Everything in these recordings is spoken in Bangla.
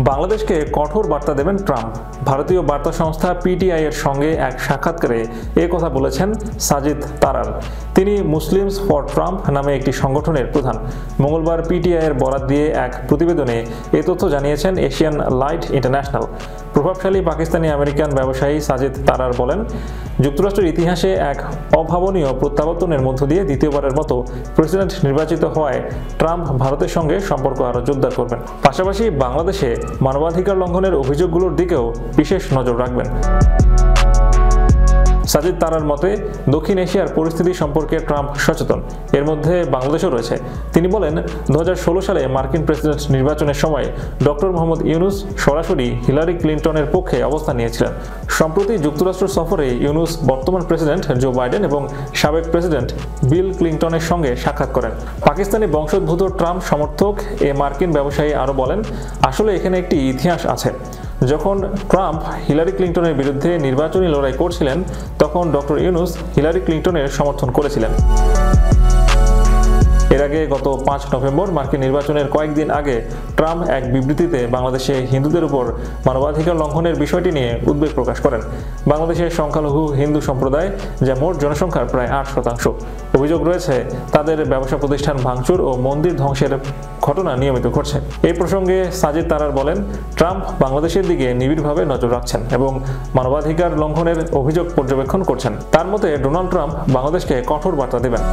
বাংলাদেশকে কঠোর বার্তা দেবেন ট্রাম্প। ভারতীয় বার্তা সংস্থা পিটিআই এর সঙ্গে এক সাক্ষাৎকারে কথা বলেছেন সাজিদ তারার। তিনি মুসলিমস ফর ট্রাম্প নামে একটি সংগঠনের প্রধান। মঙ্গলবার পিটিআই এর বরাত দিয়ে এক প্রতিবেদনে তথ্য জানিয়েছেন এশিয়ান লাইট ইন্টারন্যাশনাল। প্রভাবশালী পাকিস্তানি আমেরিকান ব্যবসায়ী সাজিদ তারার বলেন, যুক্তরাষ্ট্রের ইতিহাসে এক অভাবনীয় প্রত্যাবর্তনের মধ্য দিয়ে দ্বিতীয়বারের মতো প্রেসিডেন্ট নির্বাচিত হওয়ায় ট্রাম্প ভারতের সঙ্গে সম্পর্ক আরও জোরদার করবেন। পাশাপাশি বাংলাদেশে মানবাধিকার লঙ্ঘনের অভিযোগগুলোর দিকেও বিশেষ নজর রাখবেন। সাজিদ তারার মতে, দক্ষিণ এশিয়ার পরিস্থিতি সম্পর্কে ট্রাম্প সচেতন, এর মধ্যে বাংলাদেশও রয়েছে। তিনি বলেন, 2016 সালে মার্কিন প্রেসিডেন্ট নির্বাচনের সময় ডক্টর মোহাম্মদ ইউনুস সরাসরি হিলারি ক্লিনটনের পক্ষে অবস্থান নিয়েছিলেন। সম্প্রতি যুক্তরাষ্ট্র সফরে ইউনুস বর্তমান প্রেসিডেন্ট জো বাইডেন এবং সাবেক প্রেসিডেন্ট বিল ক্লিনটনের সঙ্গে সাক্ষাৎ করেন। পাকিস্তানি বংশোদ্ভূত ট্রাম্প সমর্থক মার্কিন ব্যবসায়ী আরও বলেন, আসলে এখানে একটি ইতিহাস আছে। যখন ট্রাম্প হিলারি ক্লিনটনের বিরুদ্ধে নির্বাচনী লড়াই করছিলেন, তখন ডক্টর ইউনুস হিলারি ক্লিনটনের সমর্থন করেছিলেন। এর আগে গত 5 নভেম্বর মার্কিন নির্বাচনের কয়েকদিন আগে ট্রাম্প এক বিবৃতিতে বাংলাদেশে হিন্দুদের উপর মানবাধিকার লঙ্ঘনের বিষয়টি নিয়ে উদ্বেগ প্রকাশ করেন। বাংলাদেশের সংখ্যালঘু হিন্দু সম্প্রদায়, যা মোট জনসংখ্যার প্রায় 8%। অভিযোগ রয়েছে তাদের ব্যবসা প্রতিষ্ঠান ভাঙচুর ও মন্দির ধ্বংসের ঘটনা নিয়মিত ঘটছে। এই প্রসঙ্গে সাজিদ তারার বলেন, ট্রাম্প বাংলাদেশের দিকে নিবিড়ভাবে নজর রাখছেন এবং মানবাধিকার লঙ্ঘনের অভিযোগ পর্যবেক্ষণ করছেন। তার মতে, ডোনাল্ড ট্রাম্প বাংলাদেশকে কঠোর বার্তা দেবেন।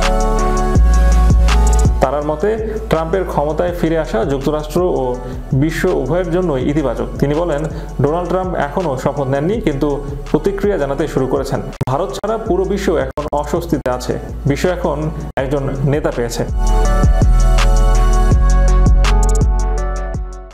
তারার মতে, ট্রাম্পের ক্ষমতায় ফিরে আসা যুক্তরাষ্ট্র ও বিশ্ব উভয়ের জন্যই ইতিবাচক। তিনি বলেন, ডোনাল্ড ট্রাম্প এখনও শপথ নেননি, কিন্তু প্রতিক্রিয়া জানাতে শুরু করেছেন। ভারত ছাড়া পুরো বিশ্ব এখন অস্বস্তিতে আছে। বিশ্ব এখন একজন নেতা পেয়েছে।